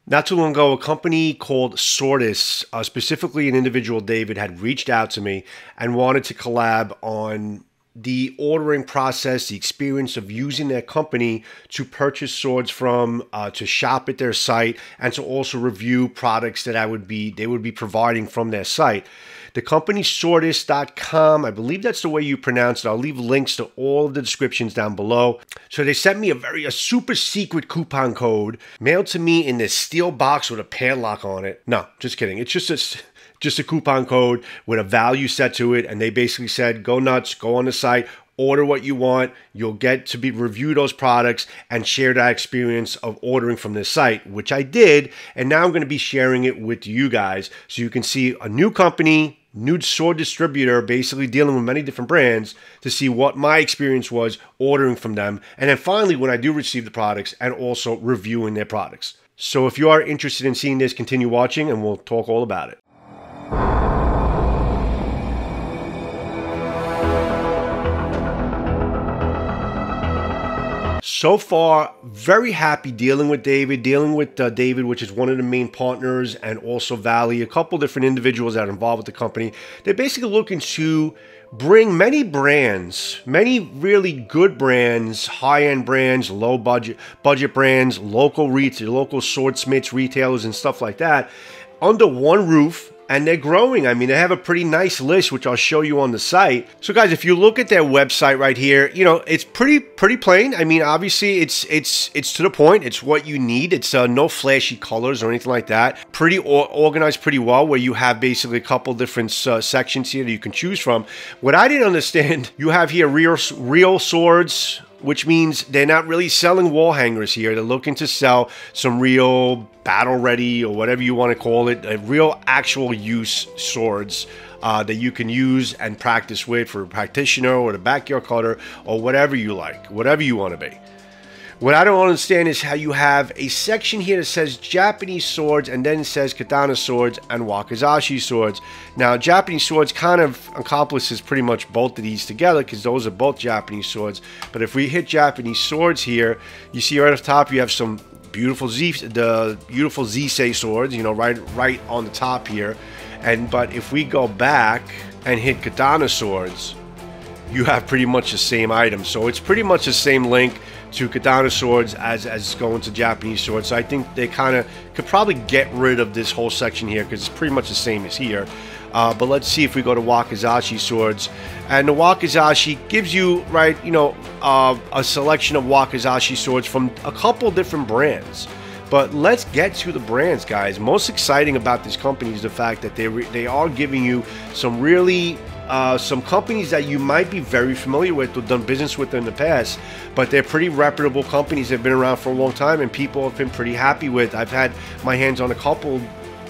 Not too long ago, a company called Swordis, specifically an individual, David, had reached out to me and wanted to collab on the ordering process, the experience of using their company to purchase swords from, to shop at their site, and to also review products that they would be providing from their site. The company Swordis.com, I believe that's the way you pronounce it. I'll leave links to all of the descriptions down below. So they sent me a super secret coupon code mailed to me in this steel box with a padlock on it. No, just kidding. It's just a coupon code with a value set to it, and they basically said, go nuts, go on the site, order what you want, you'll get to review those products and share that experience of ordering from this site, which I did, and now I'm going to be sharing it with you guys so you can see a new company, new sword distributor, basically dealing with many different brands to see what my experience was ordering from them, and then finally when I do receive the products and also reviewing their products. So if you are interested in seeing this, continue watching and we'll talk all about it. So far, very happy dealing with David, which is one of the main partners, and also Valley, a couple different individuals that are involved with the company. They're basically looking to bring many brands, many really good brands, high-end brands, low budget brands, local swordsmiths, retailers, and stuff like that, under one roof. And they're growing. I mean, they have a pretty nice list, which I'll show you on the site. So guys, if you look at their website right here, you know, it's pretty plain. I mean, obviously it's to the point. It's what you need. It's no flashy colors or anything like that. Pretty organized pretty well, where you have basically a couple different sections here that you can choose from. What I didn't understand, you have here real swords, which means they're not really selling wall hangers here. They're looking to sell some real battle ready, or whatever you want to call it, real actual use swords that you can use and practice with for a practitioner or the backyard cutter or whatever you like, whatever you want to be. What I don't understand is how you have a section here that says Japanese swords and then it says katana swords and wakizashi swords. Now, Japanese swords kind of encompasses pretty much both of these together because those are both Japanese swords. But if we hit Japanese swords here, you see right off the top you have some beautiful Zisei swords, you know, right on the top here. But if we go back and hit katana swords, you have pretty much the same item. So it's pretty much the same link to katana swords as going to Japanese swords. So I think they kind of could probably get rid of this whole section here because it's pretty much the same as here. But let's see if we go to wakizashi swords. And the wakizashi gives you, right, you know, a selection of wakizashi swords from a couple different brands. But let's get to the brands, guys. Most exciting about this company is the fact that they are giving you some really some companies that you might be very familiar with or done business with in the past, but they're pretty reputable companies that have been around for a long time and people have been pretty happy with. I've had my hands on a couple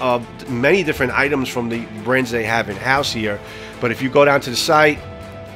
of many different items from the brands they have in-house here. But if you go down to the site,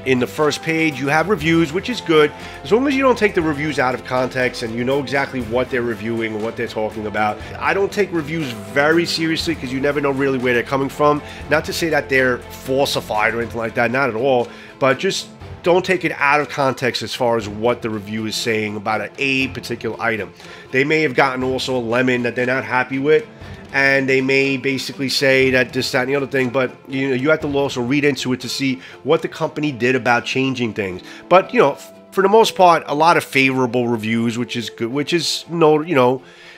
in the first page you have reviews, which is good as long as you don't take the reviews out of context and you know exactly what they're reviewing or what they're talking about. I don't take reviews very seriously because you never know really where they're coming from. Not to say that they're falsified or anything like that, not at all, but just don't take it out of context as far as what the review is saying about a particular item. They may have gotten also a lemon that they're not happy with, and they may basically say that this, that, and the other thing, but you know, you have to also read into it to see what the company did about changing things. But you know, for the most part, a lot of favorable reviews, which is good, which is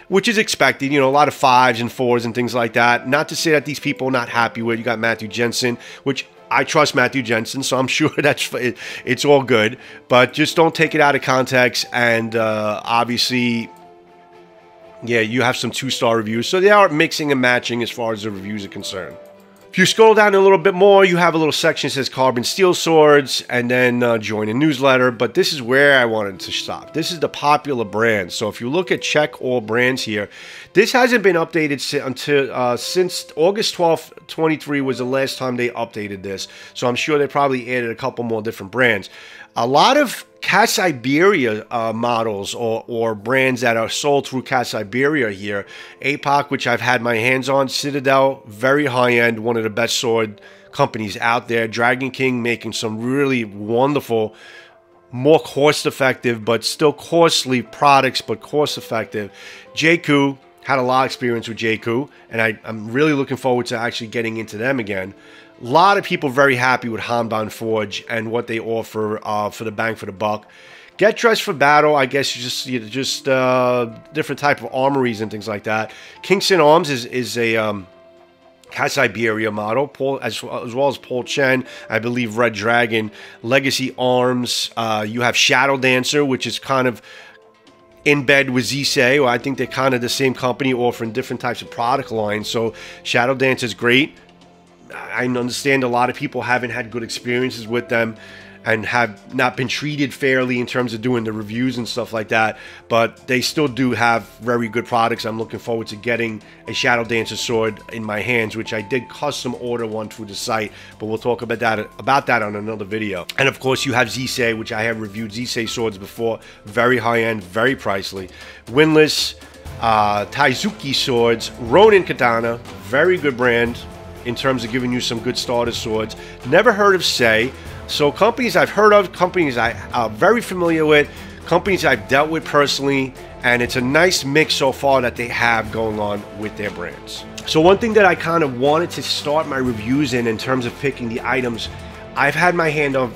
which is expected. You know, a lot of 5s and 4s and things like that. Not to say that these people are not happy with. You got Matthew Jensen, which I trust Matthew Jensen, so I'm sure it's all good. But just don't take it out of context, and obviously, yeah, you have some 2-star reviews. So they are mixing and matching as far as the reviews are concerned. If you scroll down a little bit more, you have a little section that says carbon steel swords and then join a newsletter. But this is where I wanted to stop. This is the popular brands. So if you look at check all brands here, this hasn't been updated since August 12th, 23 was the last time they updated this. So I'm sure they probably added a couple more different brands. A lot of Cat Siberia models or brands that are sold through Cat Siberia here. APOC, which I've had my hands on. Citadel, very high-end, one of the best sword companies out there. Dragon King making some really wonderful, more cost-effective, but still costly products, but cost-effective. JQ had a lot of experience with J-Coup, and I'm really looking forward to actually getting into them again. A lot of people very happy with Hamon Forge and what they offer for the bang for the buck. Get dressed for battle, I guess just different type of armories and things like that. Kingston Arms is a Cat Siberia model, Paul, as well as Paul Chen, I believe Red Dragon, Legacy Arms. You have Shadow Dancer, which is kind of in bed with Zisei, or I think they're kind of the same company offering different types of product lines. So Shadow Dancer is great. I understand a lot of people haven't had good experiences with them and have not been treated fairly in terms of doing the reviews and stuff like that, but they still do have very good products. I'm looking forward to getting a Shadow Dancer sword in my hands, which I did custom order one through the site, but we'll talk about that on another video. And of course you have Zisei, which I have reviewed Zisei swords before, very high-end, very pricey. Winless Taizuki swords, Ronin Katana, very good brand in terms of giving you some good starter swords. Never heard of Sei. So companies I've heard of, companies I'm very familiar with, companies I've dealt with personally, and it's a nice mix so far that they have going on with their brands. So one thing that I kind of wanted to start my reviews in terms of picking the items, I've had my hand on,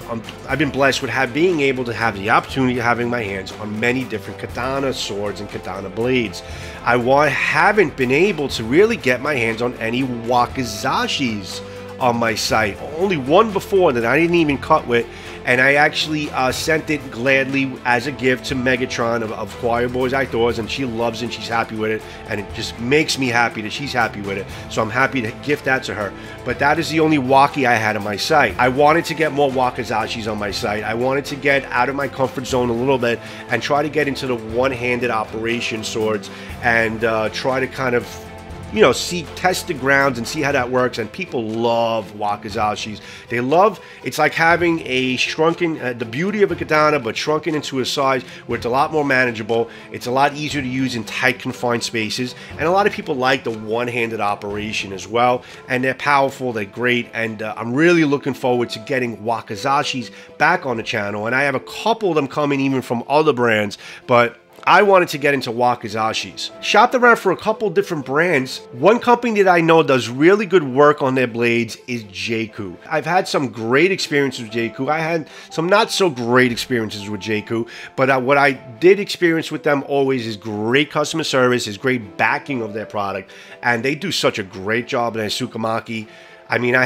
I've been blessed with being able to have the opportunity of having my hands on many different katana swords and katana blades. I haven't been able to really get my hands on any Wakizashis on my site. Only one before that I didn't even cut with, and I actually sent it gladly as a gift to Megatron of Choir Boys I Thoughts, and she loves it and she's happy with it, and it just makes me happy that she's happy with it, so I'm happy to gift that to her. But that is the only Waki I had on my site. I wanted to get more Wakizashis on my site. I wanted to get out of my comfort zone a little bit and try to get into the one-handed operation swords and try to kind of, you know, test the grounds and see how that works. And people love Wakizashis. They love, it's like having a shrunken, the beauty of a katana, but shrunken into a size where it's a lot more manageable. It's a lot easier to use in tight, confined spaces. And a lot of people like the one-handed operation as well. And they're powerful, they're great. And I'm really looking forward to getting Wakizashis back on the channel. And I have a couple of them coming even from other brands, but I wanted to get into Wakizashis. Shopped around for a couple different brands. One company that I know does really good work on their blades is J-Coup. I've had some great experiences with J-Coup. I had some not so great experiences with J-Coup, but what I did experience with them always is great customer service, is great backing of their product, and they do such a great job in their TSUKAMAKI. I mean, I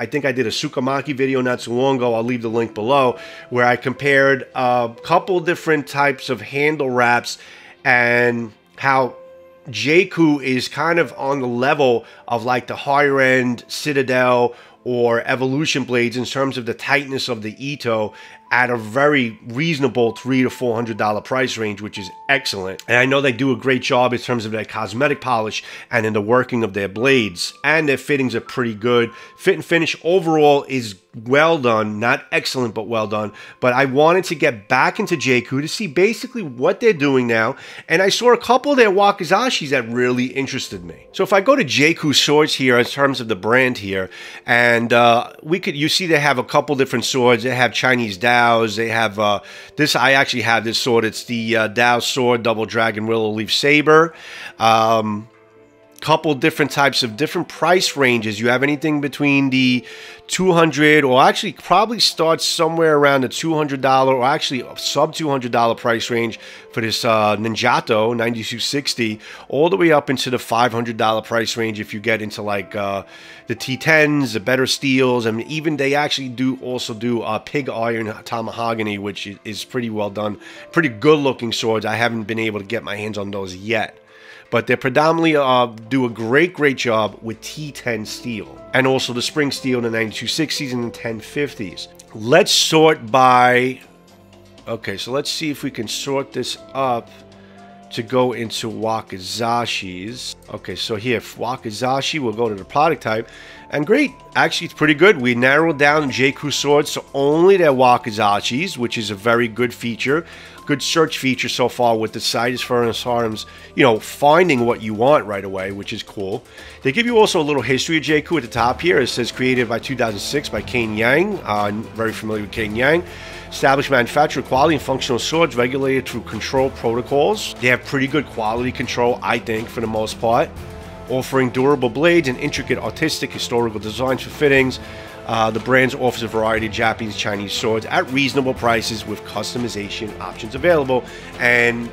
think I did a TSUKAMAKI video not so long ago, I'll leave the link below, where I compared a couple different types of handle wraps and how J-Coup is kind of on the level of like the higher end Citadel or Evolution blades in terms of the tightness of the Ito at a very reasonable $300 to $400 price range, which is excellent. And I know they do a great job in terms of their cosmetic polish and in the working of their blades. And their fittings are pretty good. Fit and finish overall is well done. Not excellent, but well done. But I wanted to get back into J-Coup to see basically what they're doing now. And I saw a couple of their Wakizashis that really interested me. So if I go to J-Coup swords here in terms of the brand here, and you see they have a couple different swords. They have Chinese Dao. They have this. I actually have this sword. It's the Dao Sword Double Dragon Willow Leaf Saber. Couple different types of different price ranges. You have anything between the $200, or actually probably starts somewhere around the $200, or actually sub $200 price range for this Ninjato 9260, all the way up into the $500 price range if you get into like the T10s, the better steels, and even they actually also do pig iron tomahogany, which is pretty well done, pretty good looking swords. I haven't been able to get my hands on those yet. But they predominantly do a great job with T10 steel. And also the spring steel in the 9260s and the 1050s. Let's sort by... Okay, so let's see if we can sort this up to go into Wakizashis. Okay, so here, Wakizashi, we'll go to the product type. And great, actually it's pretty good. We narrowed down J-Crew swords to only their Wakizashis, which is a very good feature. Good search feature so far with the Swordis Furnace Arms, you know, finding what you want right away, which is cool. They give you also a little history of J-Crew at the top here. It says created by 2006 by Kane Yang. Very familiar with Kane Yang. Established manufacturer, quality and functional swords regulated through control protocols. They have pretty good quality control, I think, for the most part. Offering durable blades and intricate artistic historical designs for fittings. The brand offers a variety of Japanese and Chinese swords at reasonable prices with customization options available. And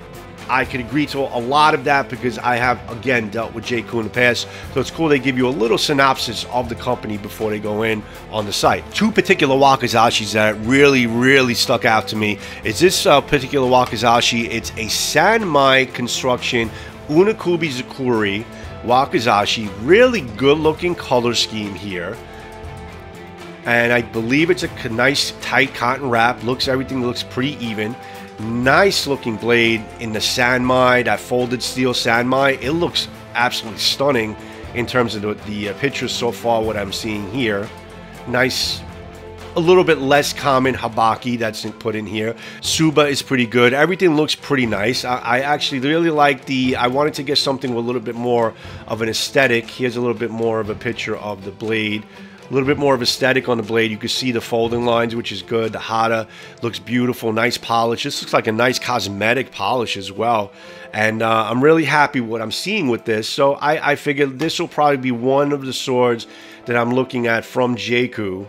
I could agree to a lot of that because I have, again, dealt with J-Crew in the past. So it's cool they give you a little synopsis of the company before they go in on the site. Two particular Wakizashis that really stuck out to me is this particular Wakizashi. It's a Sanmai construction Unokubi Zakuri Wakizashi. Really good looking color scheme here. And I believe it's a nice tight cotton wrap. Everything looks pretty even. Nice looking blade in the Sanmai, that folded steel Sanmai. It looks absolutely stunning in terms of the pictures so far, what I'm seeing here. Nice, a little bit less common habaki that's put in here. Tsuba is pretty good. Everything looks pretty nice. I actually really like I wanted to get something with a little bit more of an aesthetic. Here's a little bit more of a picture of the blade. A little bit more of aesthetic on the blade. You can see the folding lines, which is good. The hata looks beautiful. Nice polish. This looks like a nice cosmetic polish as well. And I'm really happy with what I'm seeing with this. So I figured this will probably be one of the swords that I'm looking at from J-Crew,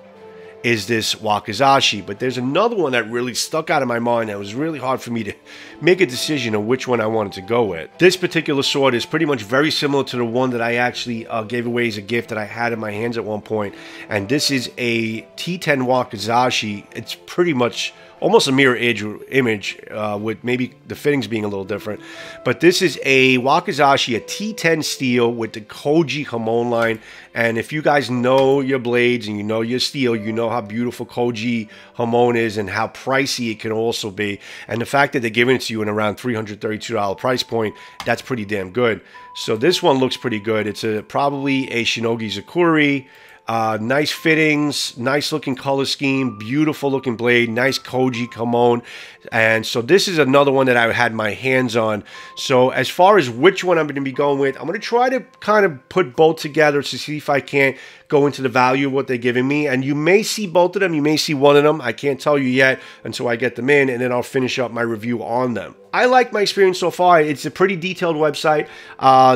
is this Wakizashi. But there's another one that really stuck out of my mind that was really hard for me to make a decision on which one I wanted to go with. This particular sword is pretty much very similar to the one that I actually gave away as a gift that I had in my hands at one point. And this is a T10 Wakizashi. It's pretty much almost a mirror image with maybe the fittings being a little different. But this is a Wakizashi, a T10 steel with the Choji Hamon line. And if you guys know your blades and you know your steel, you know how beautiful Choji Hamon is and how pricey it can also be. And the fact that they're giving it to you in around $332 price point, that's pretty damn good. So this one looks pretty good. It's probably a Shinogi Zakuri. Nice fittings, nice looking color scheme, beautiful looking blade, nice Choji Hamon. And so this is another one that I had my hands on. So as far as which one I'm going to be going with, I'm going to try to kind of put both together to see if I can't go into the value of what they're giving me. And you may see both of them, you may see one of them. I can't tell you yet until I get them in, and then I'll finish up my review on them. I like my experience so far. It's a pretty detailed website.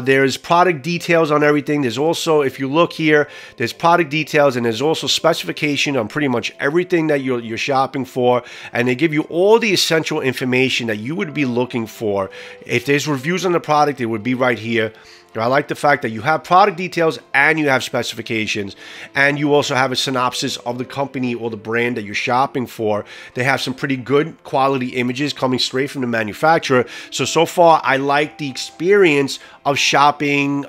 There's product details on everything. There's also, if you look here, there's product details and there's also specification on pretty much everything that you're shopping for. And they give you all the essential information that you would be looking for. If there's reviews on the product, it would be right here. I like the fact that you have product details and you have specifications, and you also have a synopsis of the company or the brand that you're shopping for. They have some pretty good quality images coming straight from the manufacturer. So far, I like the experience of shopping.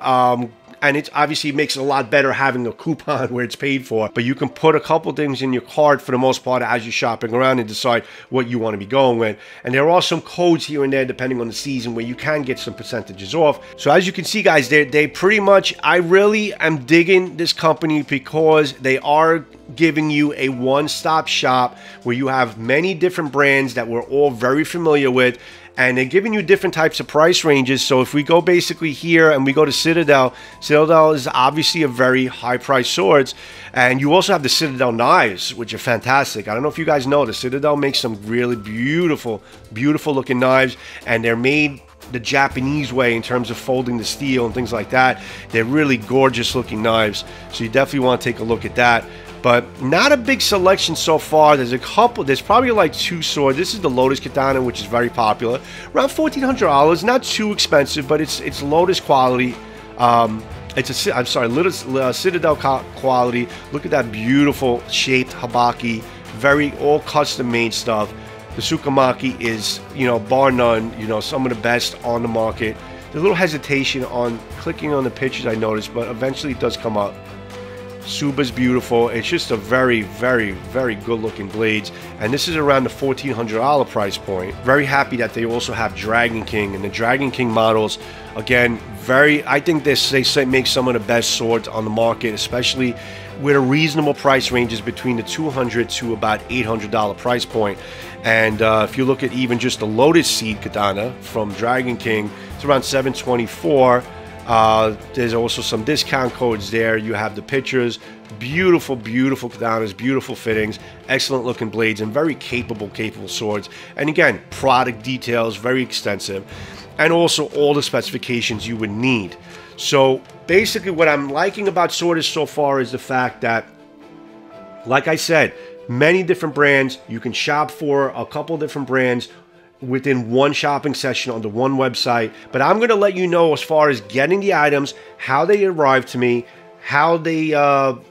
And it obviously makes it a lot better having a coupon where it's paid for. But you can put a couple things in your cart for the most part as you're shopping around and decide what you want to be going with. And there are some codes here and there depending on the season where you can get some percentages off. So as you can see, guys, they pretty much, I really am digging this company because they are giving you a one-stop shop where you have many different brands that we're all very familiar with. And they're giving you different types of price ranges. So if we go basically here and we go to Citadel, Citadel is obviously a very high-priced swords. And you also have the Citadel knives, which are fantastic. I don't know if you guys know, the Citadel makes some really beautiful, beautiful looking knives. And they're made the Japanese way in terms of folding the steel and things like that. They're really gorgeous looking knives. So you definitely want to take a look at that. But not a big selection so far. There's a couple, there's probably like two swords. This is the Lotus Katana, which is very popular. Around $1,400, not too expensive, but it's Lotus quality. Citadel quality. Look at that beautiful shaped habaki. All custom made stuff. The TSUKAMAKI is, bar none, some of the best on the market. There's a little hesitation on clicking on the pictures, I noticed, but eventually it does come up. Tsuba's beautiful. It's just a very, very, very good looking blades. And this is around the $1,400 price point. Very happy that they also have Dragon King. And the Dragon King models, again, I think they make some of the best swords on the market, especially with a reasonable price ranges between the $200 to about $800 price point. And if you look at even just the Lotus Seed Katana from Dragon King, it's around $724. There's also some discount codes there. You have the pictures. Beautiful, beautiful katanas, beautiful fittings, excellent looking blades, and very capable swords. And again, product details, very extensive, and also all the specifications you would need. So basically what I'm liking about Swordis so far is the fact that, like I said, many different brands. You can shop for a couple different brands within one shopping session on the one website. But I'm going to let you know as far as getting the items, how they arrive to me, how they,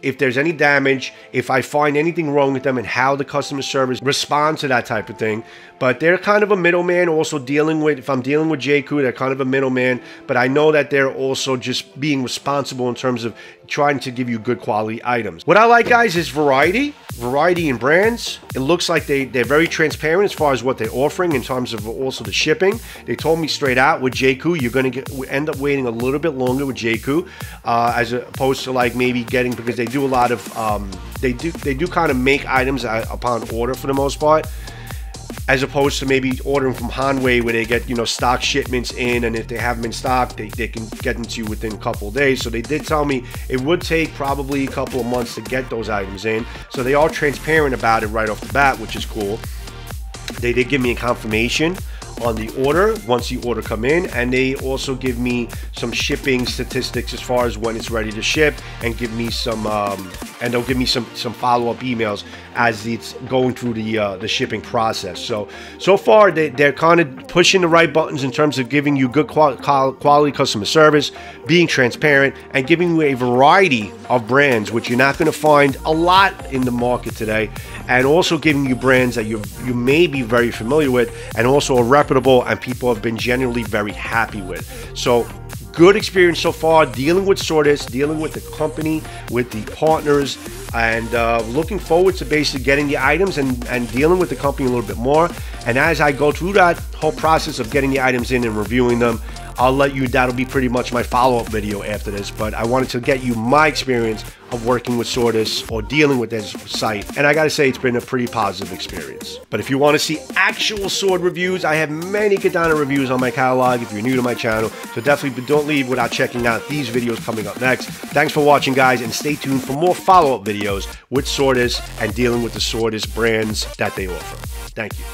if there's any damage, if I find anything wrong with them, and how the customer service responds to that type of thing. But they're kind of a middleman, also dealing with, if I'm dealing with J-Crew, they're kind of a middleman, but I know that they're also just being responsible in terms of trying to give you good quality items. What I like, guys, is variety in brands. It looks like they're very transparent as far as what they're offering in terms of also the shipping. They told me straight out with J-Crew, you're going to end up waiting a little bit longer with J-Crew, as opposed to like maybe getting, because they do a lot of, they do kind of make items upon order for the most part, as opposed to maybe ordering from Hanwei where they get, you know, stock shipments in, and if they haven't been stocked, they can get them to you within a couple of days. So they did tell me it would take probably a couple of months to get those items in. So they are transparent about it right off the bat, which is cool. They did give me a confirmation on the order once the order come in, and they also give me some shipping statistics as far as when it's ready to ship, and give me some and they'll give me some follow-up emails as it's going through the shipping process. So far they're kind of pushing the right buttons in terms of giving you good quality customer service, being transparent, and giving you a variety of brands, which you're not going to find a lot in the market today, and also giving you brands that you may be very familiar with, and also are reputable and people have been generally very happy with. So good experience so far dealing with Swordis, dealing with the company, with the partners, and looking forward to basically getting the items and dealing with the company a little bit more. And as I go through that whole process of getting the items in and reviewing them, I'll let you, that'll be pretty much my follow-up video after this. But I wanted to get you my experience of working with Swordis or dealing with this site, and I gotta say it's been a pretty positive experience. But if you want to see actual sword reviews, I have many katana reviews on my catalog if you're new to my channel, so definitely don't leave without checking out these videos coming up next. Thanks for watching, guys, and stay tuned for more follow-up videos with Swordis and dealing with the Swordis brands that they offer. Thank you.